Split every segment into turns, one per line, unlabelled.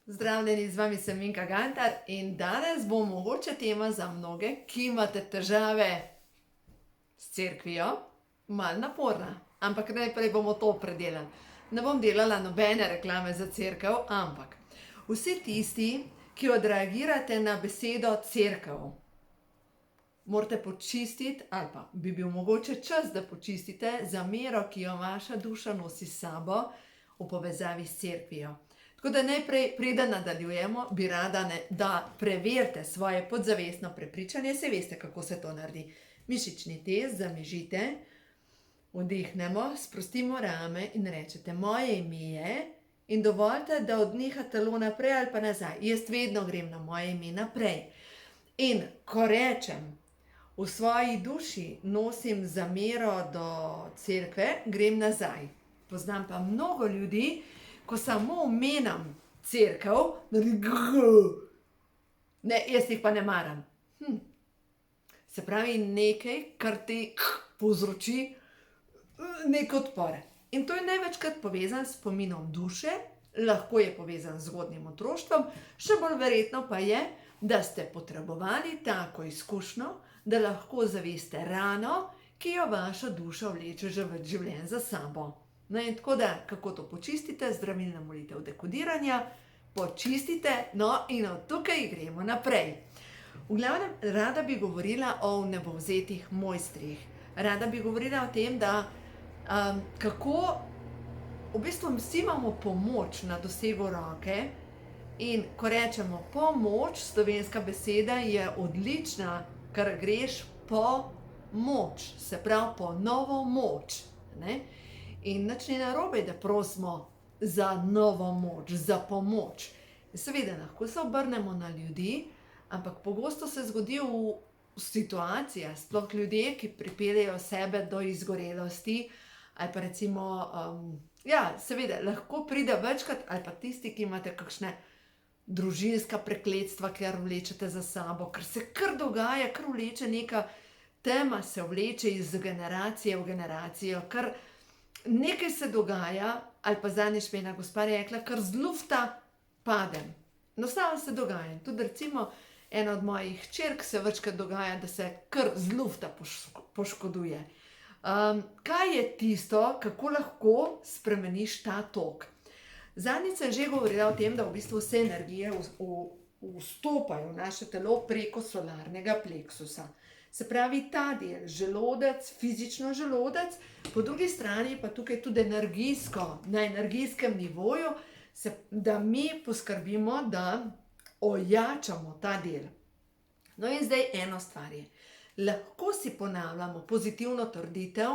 Zdravljeni, z vami sem Minka Gantar in danes bo mogoče tema za mnoge, ki imate težave s cerkvijo, malo naporna. Ampak najprej bomo to predelali. Ne bom delala nobene reklame za cerkev, ampak vsi tisti, ki odreagirate na besedo cerkev, morate počistiti, ali pa bi bil mogoče čas, da počistite zamero, ki jo vaša duša nosi s sabo v povezavi s cerkvijo. Tako da najprej, preden nadaljujemo, bi rada, da preverite svoje podzavestno prepričanje. Saj veste, kako se to naredi. Mišični test, zamižite, vdihnemo, sprostimo rame in rečete: moje ime je, in dovolite, da odniha telo naprej ali pa nazaj. Jaz vedno grem na moje ime naprej. In ko rečem, v svoji duši nosim zamero do cerkve, grem nazaj. Poznam pa mnogo ljudi, ko samo omenjam cerkev, naredim ne, jaz jih pa ne maram. Se pravi, nekaj, kar ti povzroči nek odpor. In to je največkrat povezan s spominom duše, lahko je povezan z zgodnjim otroštvom, še bolj verjetno pa je, da ste potrebovali tako izkušnjo, da lahko zaveste rano, ki jo vaša duša vleče že več življenj za sabo. No in tako da, kako to počistite, zdravilna molitev dekodiranja, počistite, no in od tukaj gremo naprej. V glavnem, rada bi govorila o vnebovzetih mojstrih. Rada bi govorila o tem, da kako v bistvu vsi imamo pomoč na dosegu roke, in ko rečemo pomoč, slovenska beseda je odlična, ker greš po moč, se pravi po novo moč, ne? In nič ni narobe, da prosimo za novo moč, za pomoč. Seveda, lahko se obrnemo na ljudi, ampak pogosto se zgodi v situacijah, sploh ljudje, ki pripeljejo sebe do izgorelosti, ali pa recimo, seveda, lahko pride večkrat, ali pa tisti, ki imate kakšne družinska prekletstva, ker vlečete za sabo, ker se kar dogaja, kar vleče neka tema, se vleče iz generacije v generacijo, kar nekaj se dogaja, ali pa zadnjič mi je ena gospa rekla, kar z lufta padem. Enostavno se dogaja. Tudi recimo ena od mojih hčerk se večkrat dogaja, da se kar z lufta poškoduje. Kaj je tisto, kako lahko spremeniš ta tok? Zadnjič sem že govorila o tem, da v bistvu vse energije vstopajo v naše telo preko solarnega pleksusa. Se pravi, ta del, želodec, fizično želodec, po drugi strani pa tukaj tudi energijsko, na energijskem nivoju, da mi poskrbimo, da ojačamo ta del. No in zdaj eno stvar je. Lahko si ponavljamo pozitivno trditev: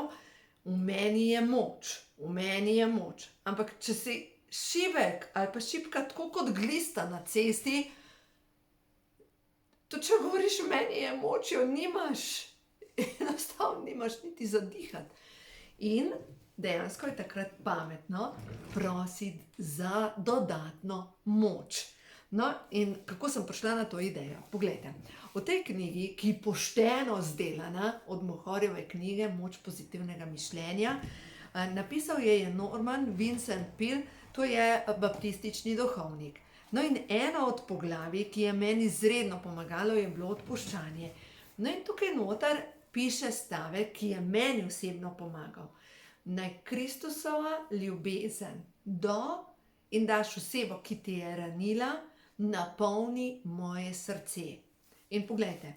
v meni je moč, v meni je moč. Ampak če si šibek ali pa šibka tako kot glista na cesti, to če govoriš, v meni je moč, jo nimaš. Enostavno nimaš niti za dihati. In dejansko je takrat pametno prositi za dodatno moč. No, in kako sem prišla na to idejo? Poglejte, v tej knjigi, ki je pošteno zdelana, od Mohorjeve knjige Moč pozitivnega mišljenja, napisal je Norman Vincent Peale, to je baptistični duhovnik. No in eno od poglavij, ki je meni izredno pomagalo, je bilo odpuščanje. No in tukaj noter piše stavek, ki je meni osebno pomagal. Naj Kristusova ljubezen do in daš osebo, ki ti je ranila, napolni moje srce. In poglejte,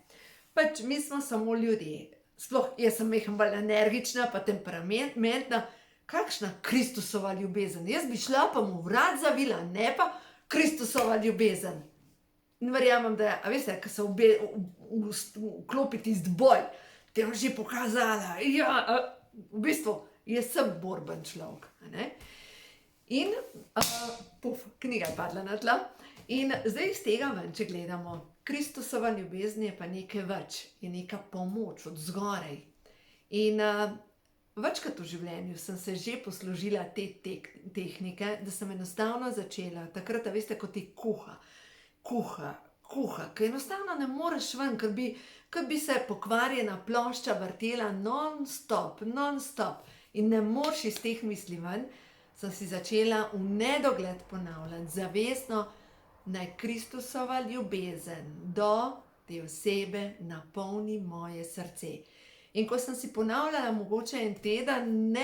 pač mi smo samo ljudje. Sploh jaz sem bolj energična pa temperamentna. Kakšna Kristusova ljubezen? Jaz bi šla pa mu vrat zavila, ne pa Kristusova ljubezen. In verjamem, da je, a veste, ko se vklopi tisti boj, te bom že pokazala, v bistvu, jaz sem borben človek, ne? In, knjiga je padla na tla. In zdaj iz tega ven, če gledamo, Kristusova ljubezen je pa nekaj več, je neka pomoč od zgoraj. In večkrat v življenju sem se že poslužila te tehnike, da sem enostavno začela, takrat, veste, ko ti kuha, ker enostavno ne moreš ven, ker bi se pokvarjena plošča vrtela non-stop, in ne moreš iz teh misli ven, sem si začela v nedogled ponavljati, zavestno, naj Kristusova ljubezen do te osebe napolni moje srce. In ko sem si ponavljala mogoče en teden,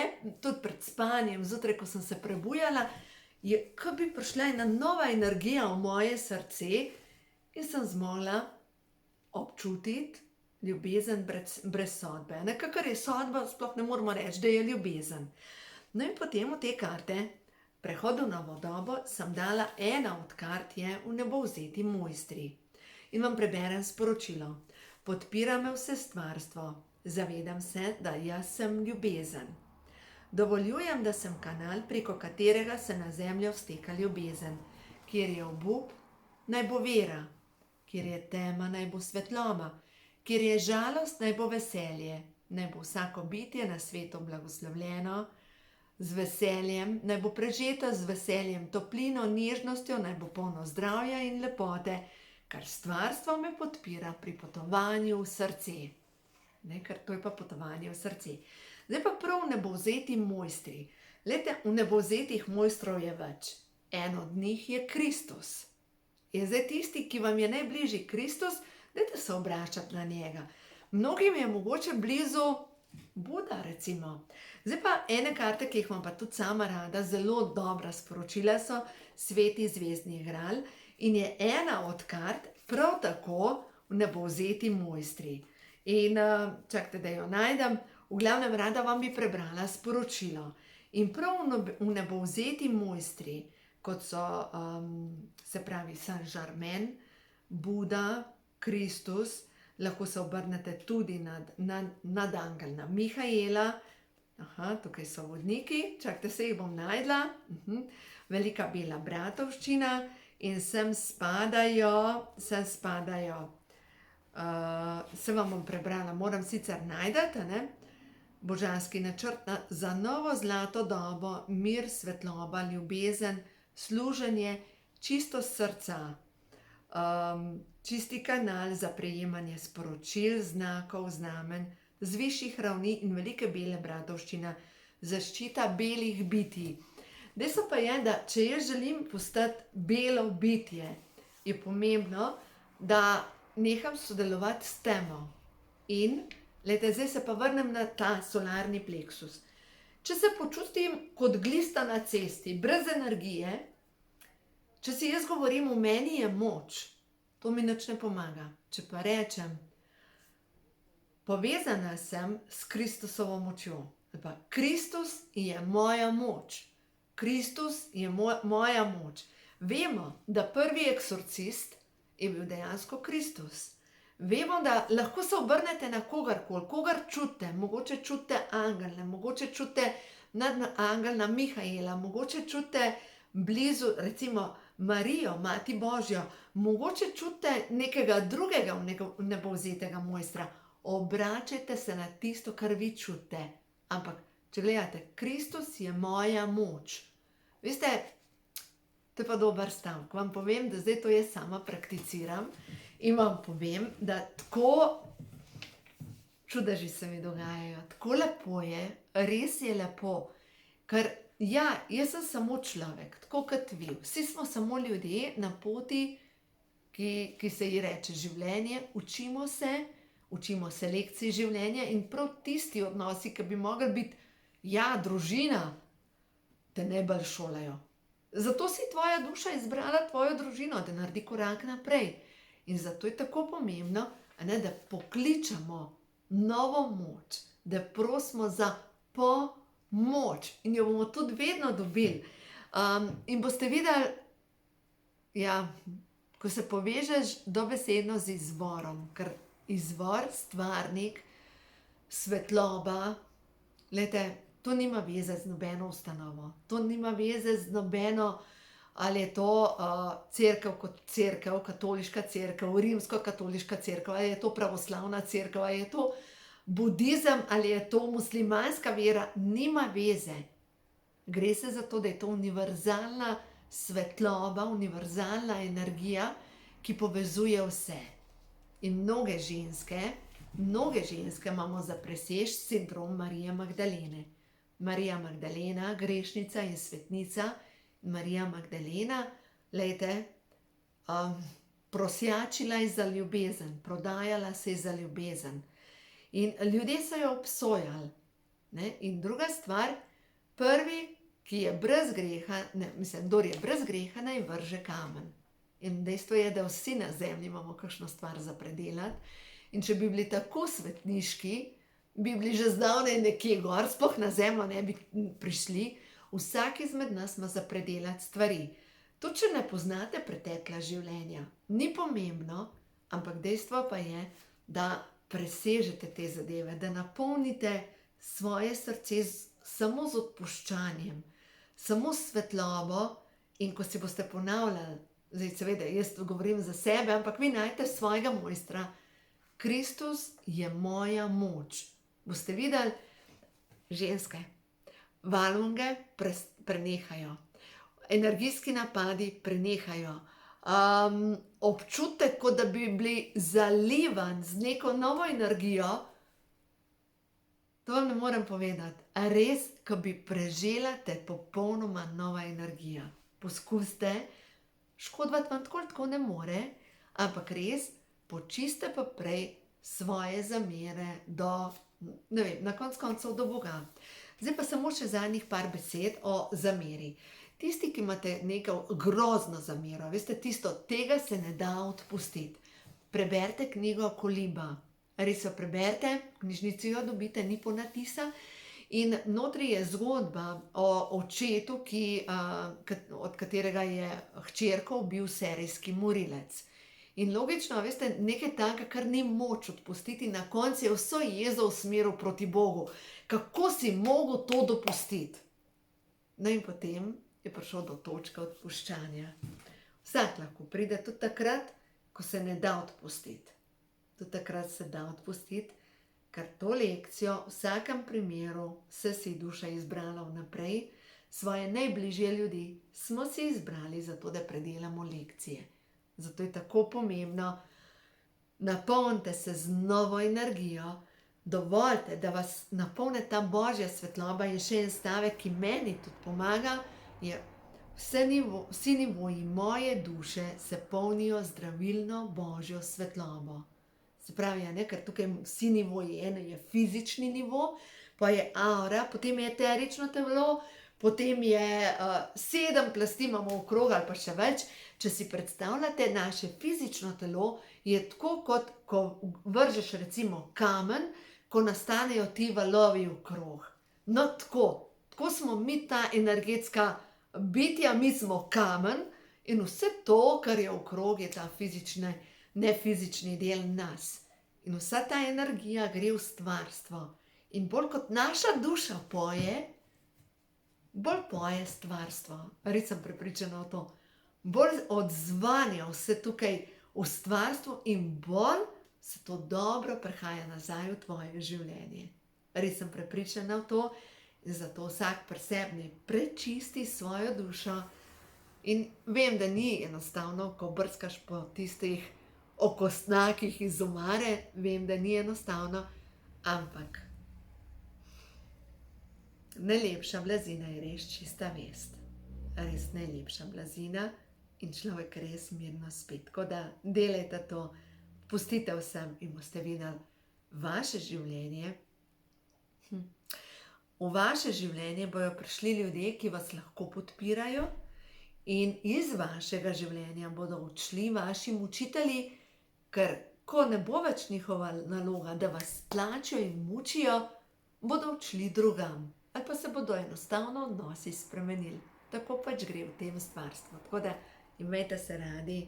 tudi pred spanjem, zjutraj, ko sem se prebujala, je, ko bi prišla ena nova energija v moje srce in sem zmogla občutiti ljubezen brez sodbe. Kakor je sodba, sploh ne moramo reči, da je ljubezen. No in potem v te karte, prehodu na novo dobo, sem dala ena od kart je V nebovzeti mojstri. In vam preberem sporočilo. Podpira me vse stvarstvo. Zavedam se, da jaz sem ljubezen. Dovoljujem, da sem kanal, preko katerega se na zemljo steka ljubezen. Kjer je obup, naj bo vera. Kjer je tema, naj bo svetloba. Kjer je žalost, naj bo veselje. Naj bo vsako bitje na svetu blagoslovljeno. Z veseljem, naj bo prežeto z veseljem, toplino, nežnostjo, naj bo polno zdravja in lepote, kar stvarstvo me podpira pri potovanju v srce. Ker to je pa potovanje v srce. Zdaj pa prav v nebovzeti mojstri. Glejte, v nebovzetih mojstrov je več. En od njih je Kristus. In zdaj tisti, ki vam je najbližji Kristus, dajte se obračati na njega. Mnogim je mogoče blizu Buda, recimo. Zdaj pa ene karte, ki jih imam pa tudi sama rada, zelo dobra sporočila so Sveti zvezdni gral in je ena od kart prav tako v nebovzeti mojstri. In čakajte, da jo najdem, v glavnem rada vam bi prebrala sporočilo. In prav v nebovzeti mojstri, kot so, se pravi, Saint-Germain, Buda, Kristus, lahko se obrnete tudi nad angelna Mihaela, tukaj so vodniki, čakajte, se jih bom najdla, velika bela bratovščina in sem spadajo, se vam bom prebrala, moram sicer najdeti, božanski načrt za novo zlato dobo, mir, svetloba, ljubezen, služenje, čistost srca, čisti kanal za prejemanje sporočil, znakov, znamen, z višjih ravni in velike bele bratovščina, zaščita belih bitij. Dejstvo pa je, da če jaz želim postati belo bitje, je pomembno, da neham sodelovati s temo. In, glejte, zdaj se pa vrnem na ta solarni pleksus. Če se počutim kot glista na cesti, brez energije, če si jaz govorim, v meni je moč, to mi nič ne pomaga. Če pa rečem, povezana sem s Kristusovo močjo. Kristus je moja moč. Kristus je moja moč. Vemo, da prvi eksorcist je bil dejansko Kristus. Vemo, da lahko se obrnete na kogarkoli, kogar čutite, mogoče čutite angele, mogoče čutite angelna Mihaela, mogoče čutite blizu, recimo, Marijo, Mati Božjo, mogoče čutite nekega drugega nebovzetega mojstra. Obračajte se na tisto, kar vi čutite. Ampak, če gledate, Kristus je moja moč. Veste, to je pa dober stavek. Vam povem, da zdaj to jaz sama prakticiram in vam povem, da tako čudeži se mi dogajajo, tako lepo je, res je lepo, ker ja, jaz sem samo človek, tako kot vi. Vsi smo samo ljudje na poti, ki se ji reče življenje, učimo se lekcij življenja in prav tisti odnosi, ki bi mogli biti, ja, družina, te najbolj šolajo. Zato si tvoja duša izbrala tvojo družino, da naredi korak naprej. In zato je tako pomembno, da pokličemo novo moč, da prosimo za pomoč in jo bomo tudi vedno dobili. In boste videli, ja, ko se povežeš dobesedno z izvorom, ker izvor, stvarnik, svetloba, glejte, to nima veze z nobeno ustanovo, to nima veze z nobeno, ali je to cerkev kot cerkev, katoliška cerkev, rimsko-katoliška cerkev, ali je to pravoslavna cerkev, ali je to budizem, ali je to muslimanska vera, nima veze. Gre se za to, da je to univerzalna svetloba, univerzalna energija, ki povezuje vse. In mnoge ženske imamo za presež sindrom Marije Magdalene. Marija Magdalena, grešnica in svetnica, Marija Magdalena, glejte, prosjačila je za ljubezen, prodajala se je za ljubezen. In ljudje so jo obsojali. Ne? In druga stvar, prvi, ki je brez greha, kdor je brez greha, naj vrže kamen. In dejstvo je, da vsi na zemlji imamo kakšno stvar za predelati. In če bi bili tako svetniški, bi bili že zdavnaj nekje gor, sploh na zemljo ne bi prišli. Vsak izmed nas ima za predelati stvari. Tudi če ne poznate pretekla življenja, ni pomembno, ampak dejstvo pa je, da presežete te zadeve, da napolnite svoje srce samo z odpuščanjem, samo s svetlobo. In ko si boste ponavljali, zdaj seveda jaz to govorim za sebe, ampak vi najdete svojega mojstra. Kristus je moja moč. Boste videli, ženske, valunge prenehajo, energijski napadi prenehajo, občutek, kot da bi bili zalivan z neko novo energijo, to vam ne morem povedati. A res, ko bi prežela te popolnoma nova energija. Poskusite, škodovati vam tako ne more, ampak res, počiste pa prej svoje zamere do, ne vem, na koncu koncev do Boga. Zdaj pa samo še zadnjih par besed o zameri. Tisti, ki imate neko grozno zamero, veste, tisto, tega se ne da odpustiti. Preberite knjigo Koliba. Res jo preberite, v knjižnici jo dobite, ni ponatisa. In notri je zgodba o očetu, od katerega je hčerko ubil serijski morilec. In logično, veste, nekaj takega, kar ni moč odpustiti, na koncu je vso jezo usmeril proti Bogu. Kako si mogel to dopustiti? No in potem je prišel do točke odpuščanja. Vsak lahko pride tudi takrat, ko se ne da odpustiti. Tudi takrat se da odpustiti, ker to lekcijo v vsakem primeru se si duša izbrala vnaprej, svoje najbližje ljudi smo si izbrali zato, da predelamo lekcije. Zato je tako pomembno, napolnite se z novo energijo, dovolite, da vas napolne ta božja svetloba. In še en stavek, ki meni tudi pomaga, je vsi nivoji moje duše se polnijo zdravilno božjo svetlobo. Se pravi, ne, ker tukaj vsi nivoji, eno je fizični nivo, pa je aura, potem je eterično telo, potem je 7 plasti imamo okrog ali pa še več. Če si predstavljate, naše fizično telo je tako, kot ko vržeš recimo kamen, ko nastanejo ti valovi okrog. No tako smo mi ta energetska bitja, mi smo kamen in vse to, kar je okrog, je ta fizični, nefizični del nas. In vsa ta energija gre v stvarstvo. In bolj kot naša duša poje, bolj poje stvarstvo. Res sem prepričana o to. Bolj odzvanja vse tukaj v stvarstvu in bolj se to dobro prehaja nazaj v tvoje življenje. Res sem prepričana v to in zato vsak pri sebi prečisti svojo dušo. In vem, da ni enostavno, ko brskaš po tistih okostnjakih iz omare, vem, da ni enostavno, ampak najlepša blazina je res čista vest. Res najlepša blazina in človek res mirno spi. Tako da delajte to, pustite vsem in boste videli vaše življenje. V vaše življenje bojo prišli ljudje, ki vas lahko podpirajo, in iz vašega življenja bodo odšli vaši mučitelji, ker ko ne bo več njihova naloga, da vas tlačijo in mučijo, bodo odšli drugam. Ali pa se bodo enostavno odnosi spremenili. Tako pač gre v tem stvarstvu. Tako da imejte se radi.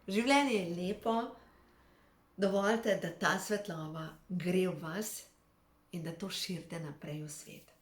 Življenje je lepo, dovolite, da ta svetloba gre v vas in da to širite naprej v svet.